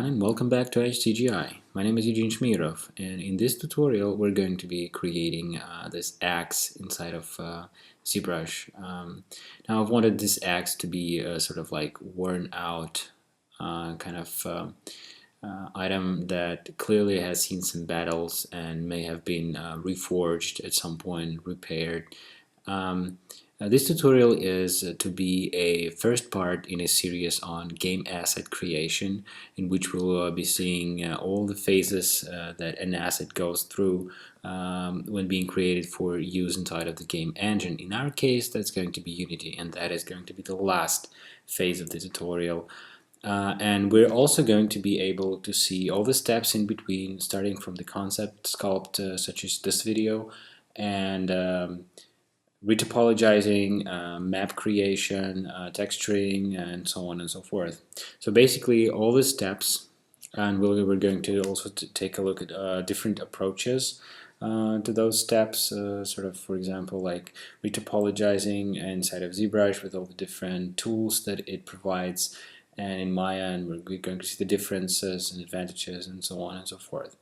everyone, and welcome back to Edge-CGI. My name is Eugene, and in this tutorial we're going to be creating this axe inside of ZBrush. Now I've wanted this axe to be a sort of like worn out kind of item that clearly has seen some battles and may have been reforged at some point, repaired. This tutorial is to be a first part in a series on game asset creation, in which we'll be seeing all the phases that an asset goes through when being created for use inside of the game engine. In our case, that's going to be Unity, and that is going to be the last phase of the tutorial. And we're also going to be able to see all the steps in between, starting from the concept sculpt, such as this video, and retopologizing, map creation, texturing, and so on and so forth. So basically all the steps, and we're going to also take a look at different approaches to those steps, sort of, for example, like retopologizing inside of ZBrush with all the different tools that it provides, and in Maya, and we're going to see the differences and advantages and so on and so forth.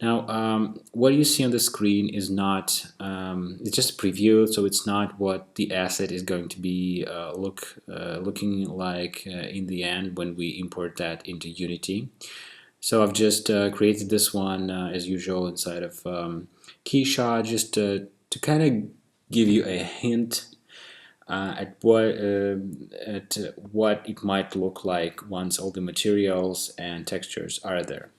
Now, what you see on the screen is not, it's just a preview, so it's not what the asset is going to be looking like in the end when we import that into Unity. So I've just created this one as usual inside of Keyshot, just to kind of give you a hint at what it might look like once all the materials and textures are there.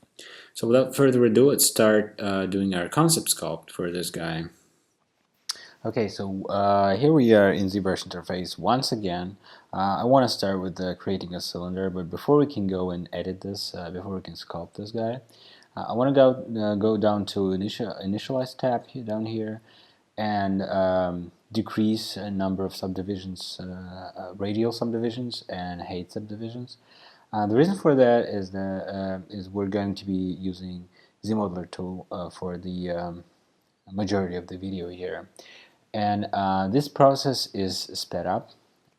So without further ado, let's start doing our concept sculpt for this guy. Okay, so here we are in Zbrush Interface once again. I want to start with creating a cylinder, but before we can go and edit this, before we can sculpt this guy, I want to go down to Initialize tab down here and decrease a number of subdivisions, radial subdivisions and height subdivisions. The reason for that is we're going to be using ZModeller tool for the majority of the video here, and this process is sped up,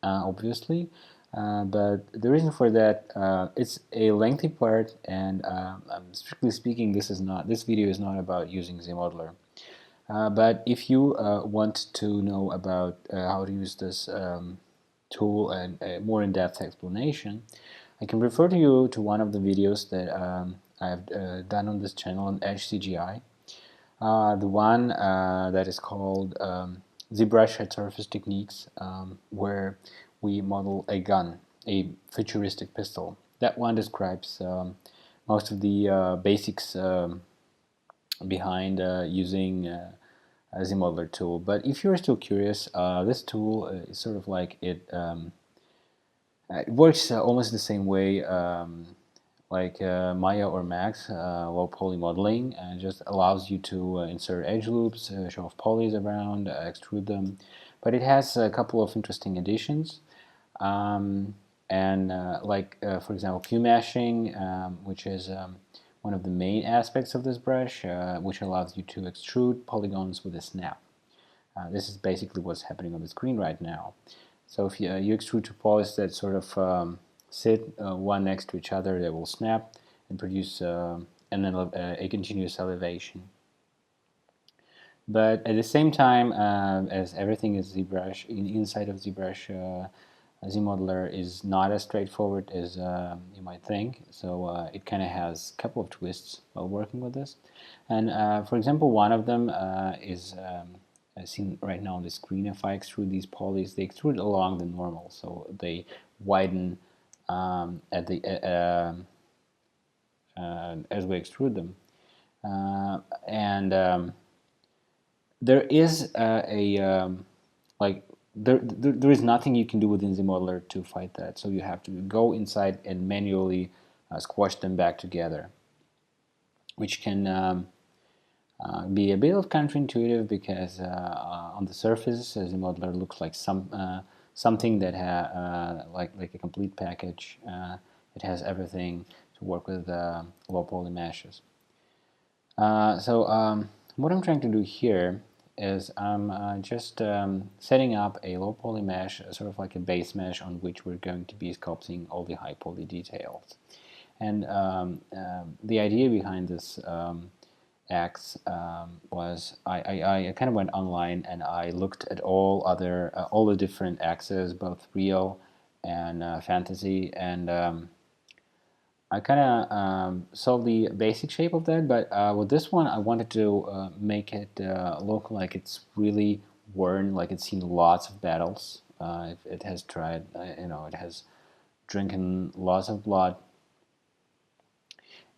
obviously, but the reason for that, it's a lengthy part, and strictly speaking, this video is not about using ZModeller. But if you want to know about how to use this tool and a more in-depth explanation, I can refer you to one of the videos that I've done on this channel on Edge-CGI. The one that is called ZBrush Head Surface Techniques, where we model a gun, a futuristic pistol. That one describes most of the basics behind using a ZModeller tool. But if you're still curious, this tool is sort of like it works almost the same way like Maya or Max, low poly modeling, and just allows you to insert edge loops, show off polys around, extrude them. But it has a couple of interesting additions, and for example, Q meshing, which is one of the main aspects of this brush, which allows you to extrude polygons with a snap. This is basically what's happening on the screen right now. So if you extrude two polys that sort of sit one next to each other, they will snap and produce a continuous elevation. But at the same time, as everything is ZBrush, inside of ZBrush, ZModeller is not as straightforward as you might think. So it kind of has a couple of twists while working with this. And for example, one of them is seen right now on the screen. If I extrude these polys, they extrude along the normal, so they widen as we extrude them. There is there is nothing you can do within ZModeller to fight that. So you have to go inside and manually squash them back together, which can be a bit of counterintuitive because on the surface, ZModeller looks like something that like a complete package. It has everything to work with low poly meshes. So what I'm trying to do here is I'm just setting up a low poly mesh, sort of like a base mesh on which we're going to be sculpting all the high poly details. And the idea behind this axe was I kind of went online and I looked at all the different axes, both real and fantasy, and I kind of saw the basic shape of that. But with this one, I wanted to make it look like it's really worn, like it's seen lots of battles. It has tried, it has drinking lots of blood,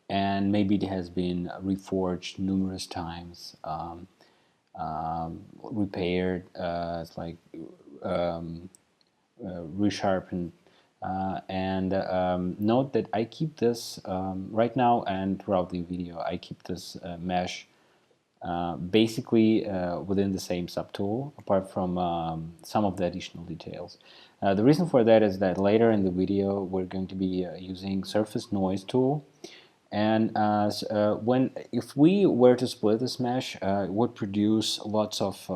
and maybe it has been reforged numerous times, repaired, it's like resharpened. And note that I keep this right now and throughout the video. I keep this mesh basically within the same subtool, apart from some of the additional details. The reason for that is that later in the video we're going to be using surface noise tool, and if we were to split this mesh, it would produce lots of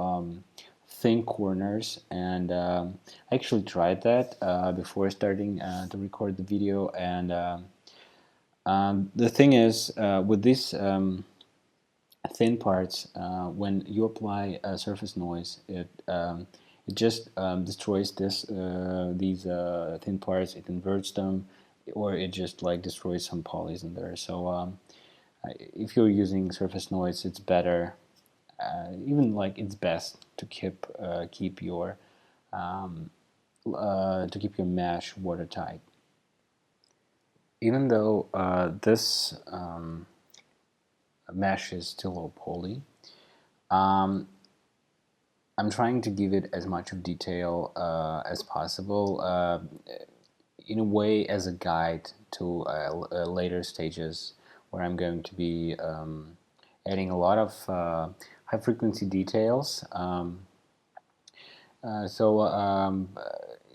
thin corners, and I actually tried that before starting to record the video. And the thing is, with these thin parts, when you apply surface noise, it just destroys these thin parts. It inverts them, or it just like destroys some polys in there. So if you're using surface noise, it's better, even like it's best to keep your mesh watertight. Even though this mesh is still low poly, I'm trying to give it as much of detail as possible, in a way as a guide to later stages where I'm going to be adding a lot of high frequency details.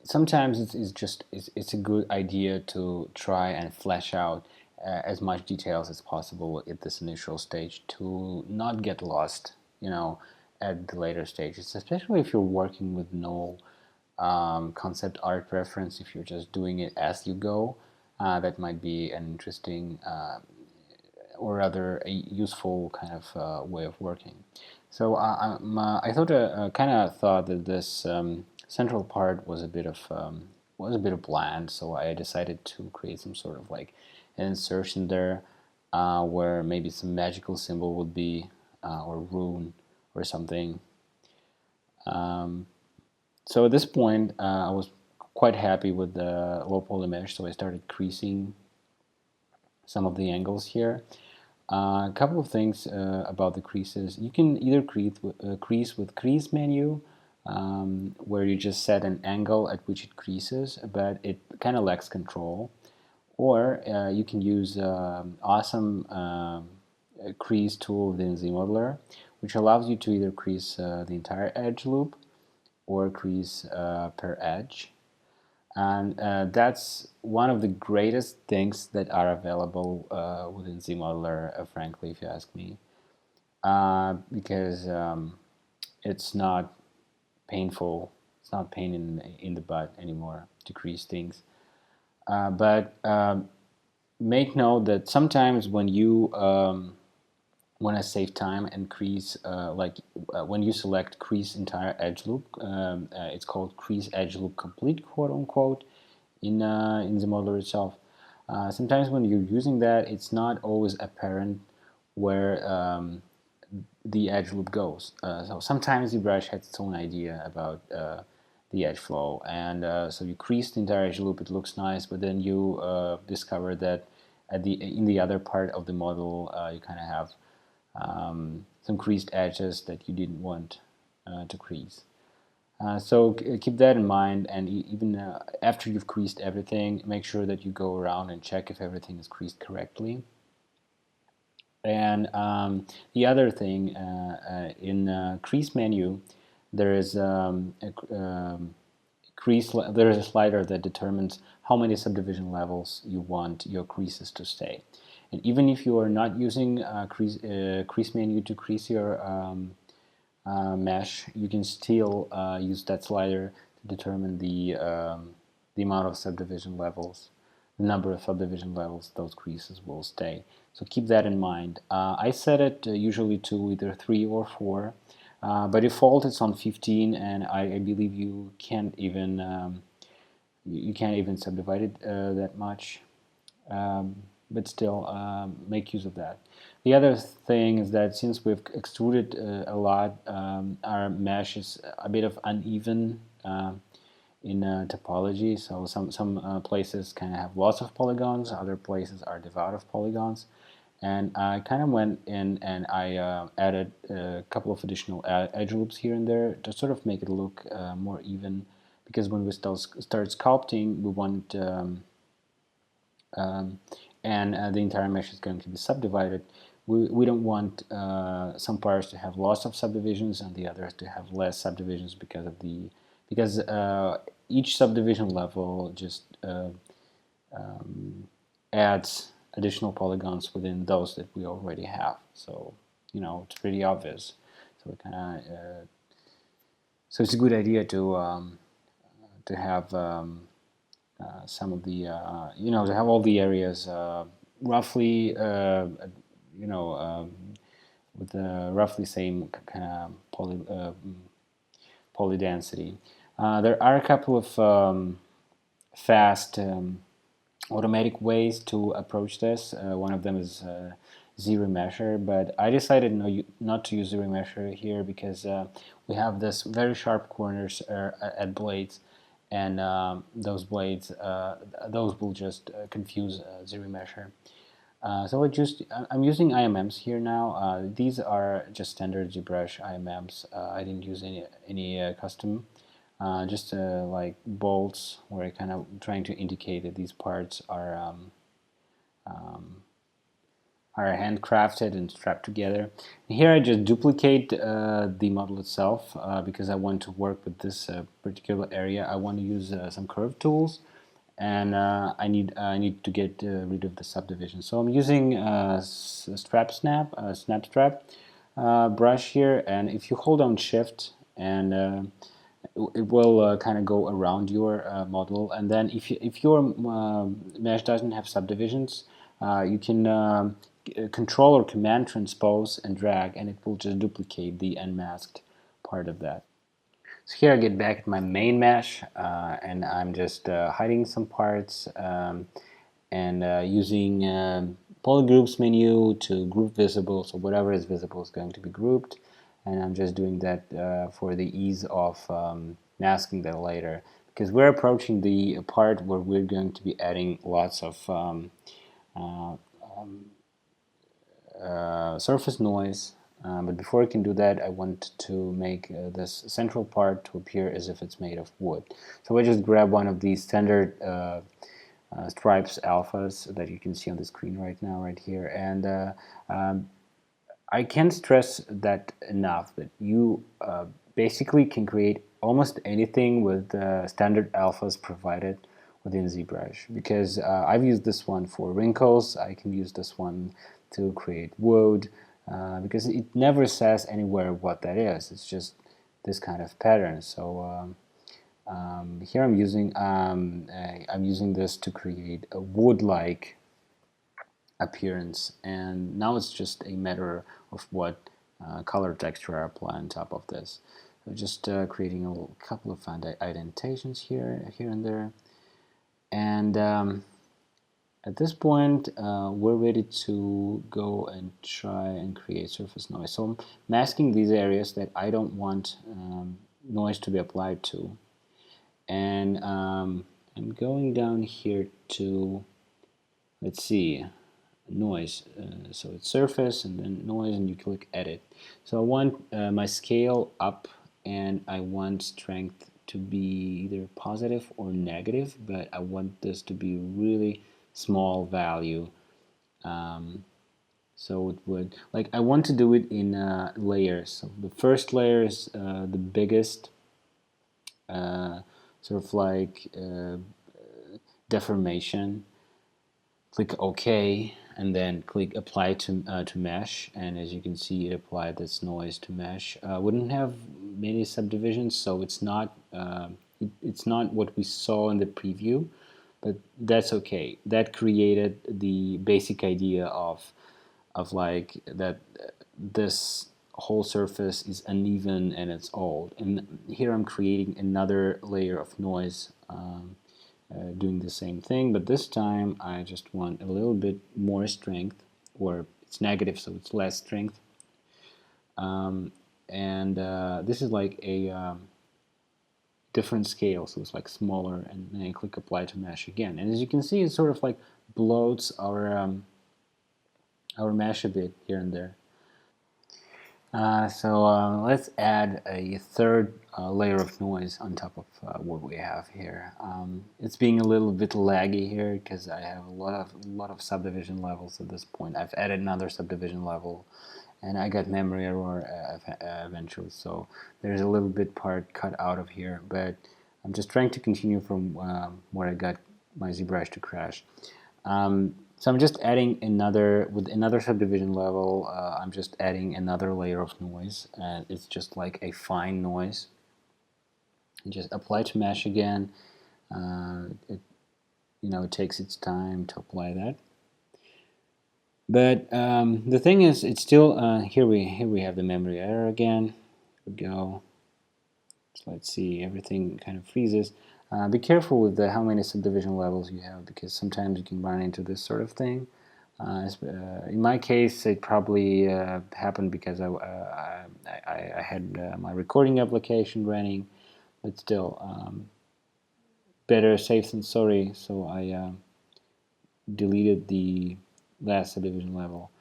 Sometimes it's a good idea to try and flesh out as much details as possible at this initial stage to not get lost, at the later stages, especially if you're working with no concept art reference. If you're just doing it as you go, that might be an interesting or rather a useful kind of way of working. So I kind of thought that this central part was a bit of bland, so I decided to create some sort of like an insertion there, where maybe some magical symbol would be, or rune or something. So at this point, I was quite happy with the low poly mesh, so I started creasing some of the angles here. A couple of things about the creases. You can either crease with crease menu, where you just set an angle at which it creases, but it kind of lacks control. Or you can use awesome crease tool within ZModeller, which allows you to either crease the entire edge loop or crease per edge. And that's one of the greatest things that are available within ZModeller, frankly, if you ask me, because it's not painful. It's not pain in the butt anymore to crease things. But make note that sometimes when you want to save time and crease, when you select crease entire edge loop, it's called crease edge loop complete, quote unquote, in the modeler itself. Sometimes when you're using that, it's not always apparent where the edge loop goes. So sometimes ZBrush has its own idea about the edge flow, and so you crease the entire edge loop, it looks nice, but then you discover that in the other part of the model, you kind of have some creased edges that you didn't want to crease. So keep that in mind, and even after you've creased everything, make sure that you go around and check if everything is creased correctly. And the other thing, in crease menu, there is there is a slider that determines how many subdivision levels you want your creases to stay. And even if you are not using crease menu to crease your mesh, you can still use that slider to determine the amount of subdivision levels the number of subdivision levels those creases will stay. So keep that in mind. I set it usually to either 3 or 4. By default, it's on 15, and I believe you can't even subdivide it that much. But still, make use of that. The other thing is that since we've extruded a lot, our mesh is a bit of uneven in topology. So some places kind of have lots of polygons, other places are devoid of polygons. And I kind of went in and I added a couple of additional edge loops here and there to sort of make it look more even, because when we start sculpting, we want and the entire mesh is going to be subdivided. We don't want some parts to have lots of subdivisions and the others to have less subdivisions because each subdivision level just adds additional polygons within those that we already have. So it's pretty obvious. So so it's a good idea to have some of the to have all the areas roughly with the roughly same kind of poly density. There are a couple of fast automatic ways to approach this. One of them is Z-Remesher, but I decided not to use Z-Remesher here because we have this very sharp corners at blades, and those blades those will just confuse Z-Remesher. So I'm using IMMs here now. These are just standard ZBrush IMMs. I didn't use any custom. Just like bolts, where I kind of trying to indicate that these parts are handcrafted and strapped together. And here I just duplicate the model itself because I want to work with this particular area. I want to use some curve tools, and I need to get rid of the subdivision. So I'm using snap strap brush here, and if you hold down Shift, and it will kind of go around your model, and then if your mesh doesn't have subdivisions, you can control or command transpose and drag, and it will just duplicate the unmasked part of that. So here I get back at my main mesh, and I'm just hiding some parts and using polygroups menu to group visible, so whatever is visible is going to be grouped, and I'm just doing that for the ease of masking that later, because we're approaching the part where we're going to be adding lots of surface noise. But before I can do that, I want to make this central part to appear as if it's made of wood. So I just grab one of these standard stripes alphas that you can see on the screen right now, right here, and I can't stress that enough, that you basically can create almost anything with standard alphas provided within ZBrush, because I've used this one for wrinkles. I can use this one to create wood, because it never says anywhere what that is. It's just this kind of pattern. So here I'm using this to create a wood-like appearance, and now it's just a matter of what color texture I apply on top of this. So just creating a couple of indentations here and there, and at this point we're ready to go and try and create surface noise. So I'm masking these areas that I don't want noise to be applied to, and I'm going down here to, let's see, noise. So it's surface and then noise, and you click edit. So I want my scale up, and I want strength to be either positive or negative, but I want this to be really small value. So it would, like, I want to do it in layers. So the first layer is the biggest, sort of like deformation. Click OK, and then click apply to mesh, and as you can see, it applied this noise to mesh. Wouldn't have many subdivisions, so it's not what we saw in the preview, but that's okay. That created the basic idea of like that this whole surface is uneven and it's old. And here I'm creating another layer of noise, doing the same thing, but this time I just want a little bit more strength, or it's negative, so it's less strength. And this is like a different scale, so it's like smaller, and then I click apply to mesh again. And as you can see, it sort of like bloats our mesh a bit here and there. So let's add a third layer of noise on top of what we have here. It's being a little bit laggy here because I have a lot of subdivision levels at this point. I've added another subdivision level, and I got memory error eventually. So there's a little bit part cut out of here, but I'm just trying to continue from where I got my ZBrush to crash. So I'm just adding with another subdivision level, I'm just adding another layer of noise, and it's just like a fine noise. And just apply to mesh again. It it takes its time to apply that. But the thing is, it's still here we have the memory error again. Here we go. So let's see, everything kind of freezes. Be careful with how many subdivision levels you have, because sometimes you can run into this sort of thing. In my case, it probably happened because I had my recording application running, but still, better safe than sorry. So I deleted the last subdivision level.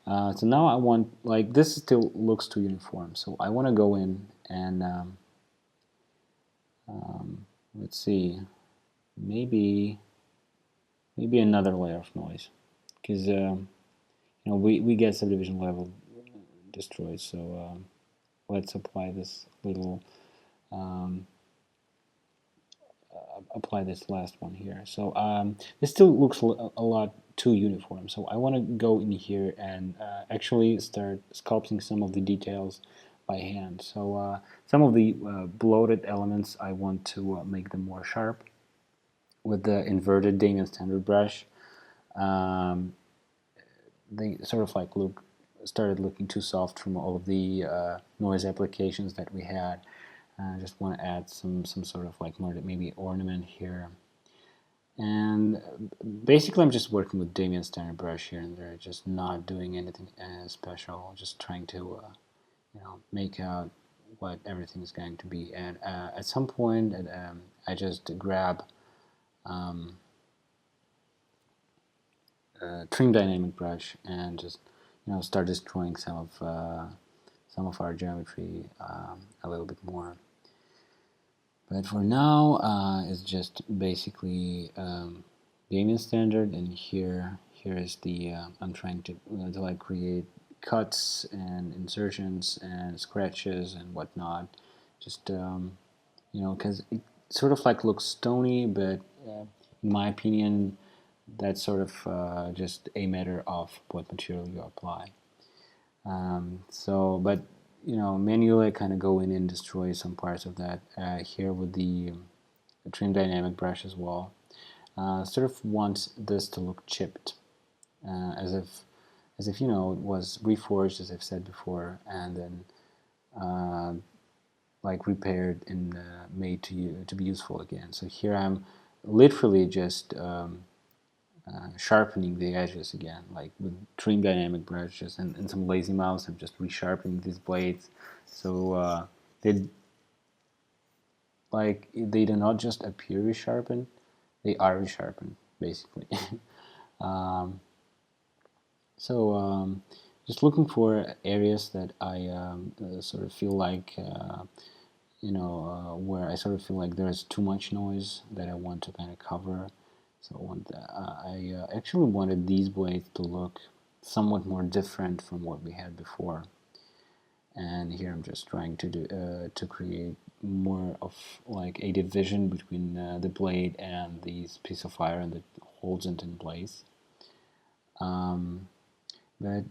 So now I want, like, this still looks too uniform. So I want to go in and let's see, maybe another layer of noise, because we get subdivision level destroyed. So let's apply this little apply this last one here. So this still looks a lot too uniform. So I want to go in here and actually start sculpting some of the details by hand. So some of the bloated elements, I want to make them more sharp with the inverted Damien standard brush. Um, they sort of like started looking too soft from all of the noise applications that we had. I just want to add some sort of like more maybe ornament here. And basically I'm just working with Damien standard brush here and there, just not doing anything special, just trying to make out what everything is going to be. And at some point I just grab trim dynamic brush and just start destroying some of our geometry a little bit more. But for now, it's just basically Damien standard, and here is the I'm trying to like create cuts and insertions and scratches and whatnot. Just because it sort of like looks stony, but in my opinion, that's sort of just a matter of what material you apply. But manually I kind of go in and destroy some parts of that here with the trim dynamic brush as well. Sort of want this to look chipped, as if it was reforged, as I've said before, and then like repaired and made to be useful again. So here I'm literally just sharpening the edges again, like with trim dynamic brushes and some lazy mouse. I'm just resharpening these blades, so they do not just appear resharpened; they are resharpened basically. um, so just looking for areas that I sort of feel like where I sort of feel like there's too much noise that I want to kind of cover. So I actually wanted these blades to look somewhat more different from what we had before. And here I'm just trying to do to create more of like a division between the blade and this piece of iron that holds it in place. But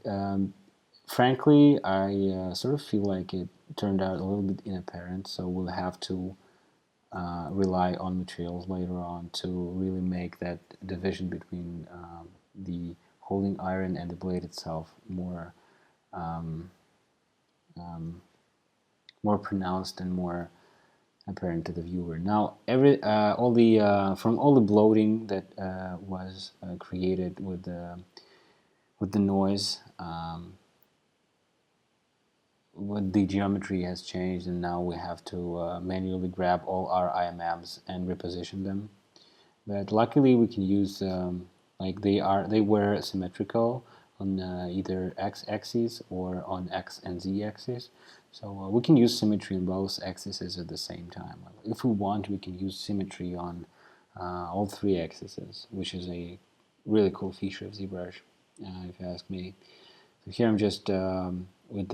frankly, I sort of feel like it turned out a little bit inapparent. So we'll have to rely on materials later on to really make that division between the holding iron and the blade itself um, um, more pronounced and more apparent to the viewer. Now, from all the bloating that was created with the noise, what the geometry has changed, and now we have to manually grab all our IMMs and reposition them. But luckily, we can use like they were symmetrical on either x-axis or on x and z-axis. So we can use symmetry on both axes at the same time. If we want, we can use symmetry on all three axes, which is a really cool feature of ZBrush, if you ask me. So here I'm just with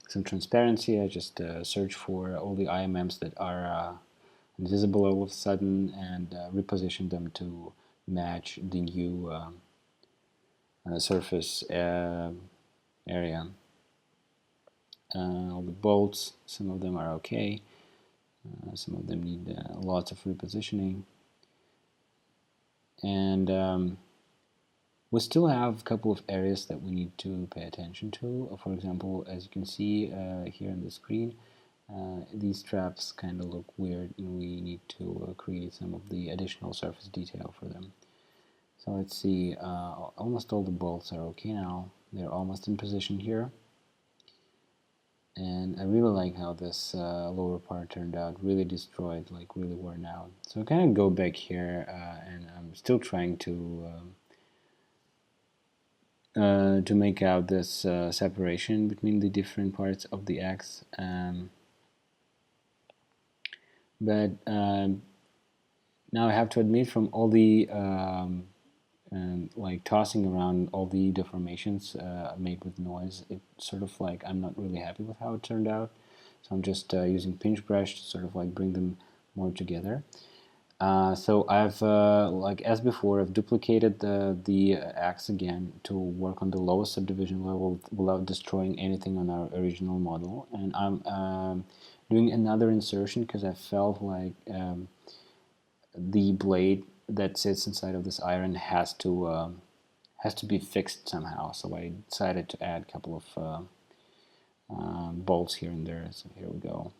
some transparency. I just search for all the IMMs that are invisible all of a sudden and reposition them to match the new surface area. All the bolts, some of them are okay, some of them need lots of repositioning, and we still have a couple of areas that we need to pay attention to. For example, as you can see here on the screen, these straps kind of look weird, and we need to create some of the additional surface detail for them. So let's see, almost all the bolts are okay now. They're almost in position here. And I really like how this lower part turned out, really destroyed, like really worn out. So I kind of go back here, and I'm still trying to make out this separation between the different parts of the axe. But now I have to admit, from all the like tossing around all the deformations made with noise, it sort of like I'm not really happy with how it turned out. So I'm just using pinch brush to sort of like bring them more together. So I've, like as before, I've duplicated the axe again to work on the lowest subdivision level without destroying anything on our original model. And I'm doing another insertion because I felt like the blade that sits inside of this iron has to be fixed somehow. So I decided to add a couple of bolts here and there. So here we go.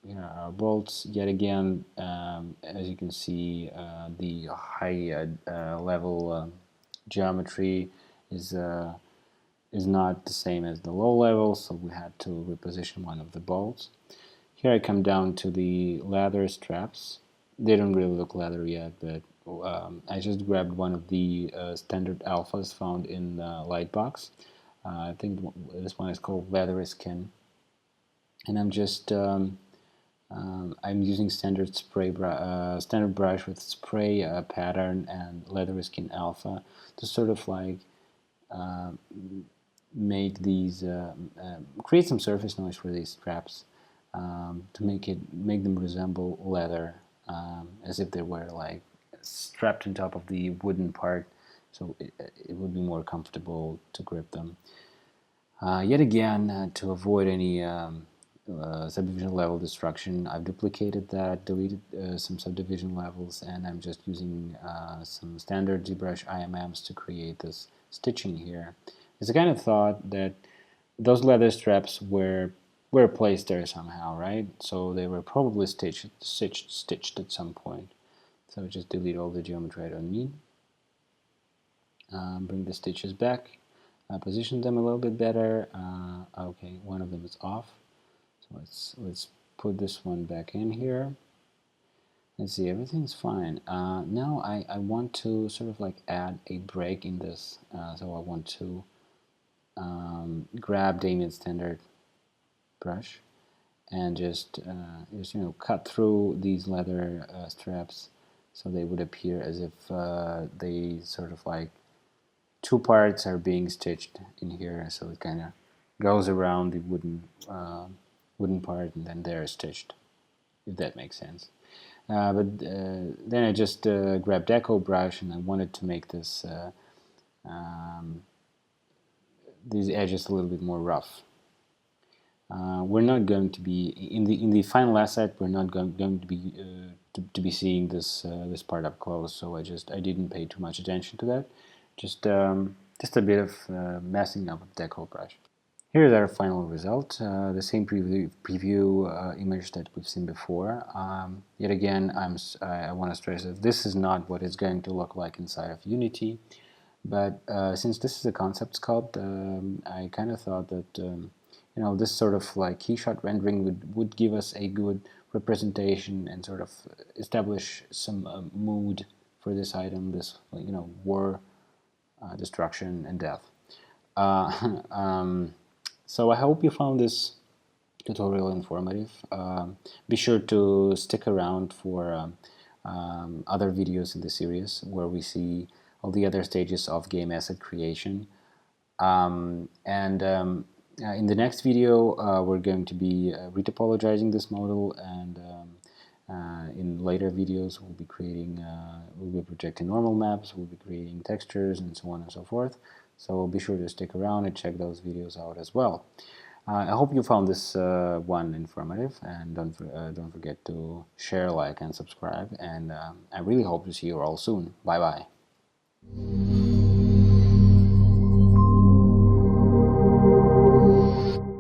Here are our bolts. Yet again, as you can see, the high level geometry is not the same as the low level, so we had to reposition one of the bolts. Here I come down to the leather straps. They don't really look leather yet, but I just grabbed one of the standard alphas found in Lightbox. I think this one is called Leathery Skin. And I'm just I'm using standard standard brush with spray pattern and Leathery Skin Alpha to sort of like make these create some surface noise for these straps to make them resemble leather, as if they were like strapped on top of the wooden part, so it would be more comfortable to grip them. Yet again, to avoid any subdivision level destruction, I've duplicated that, deleted some subdivision levels, and I'm just using some standard ZBrush IMMs to create this stitching here. It's a kind of thought that those leather straps were placed there somehow, right? So they were probably stitched at some point. So just delete all the geometry I don't need. Bring the stitches back. Position them a little bit better. Okay, one of them is off. So let's put this one back in here. Let's see, everything's fine. Now I want to sort of like add a break in this. So I want to grab Damien standard brush and just cut through these leather straps so they would appear as if they sort of like two parts are being stitched in here, so it kind of goes around the wooden part and then they're stitched, if that makes sense. But then I just grabbed Deco brush and I wanted to make this these edges a little bit more rough. we're not going to be in the final asset. We're not going to be to be seeing this part up close. So I didn't pay too much attention to that. Just a bit of messing up with decal brush. Here's our final result, the same preview image that we've seen before. Yet again, I want to stress that this is not what it's going to look like inside of Unity, but since this is a concept sculpt, I kind of thought that this sort of like keyshot rendering would give us a good representation and sort of establish some mood for this item, this war, destruction, and death. So I hope you found this tutorial informative. Be sure to stick around for other videos in the series where we see all the other stages of game asset creation. In the next video, we're going to be retopologizing this model, and in later videos, we'll be projecting normal maps, we'll be creating textures, and so on and so forth. So be sure to stick around and check those videos out as well. I hope you found this one informative, and don't forget to share, like, and subscribe. And I really hope to see you all soon. Bye bye.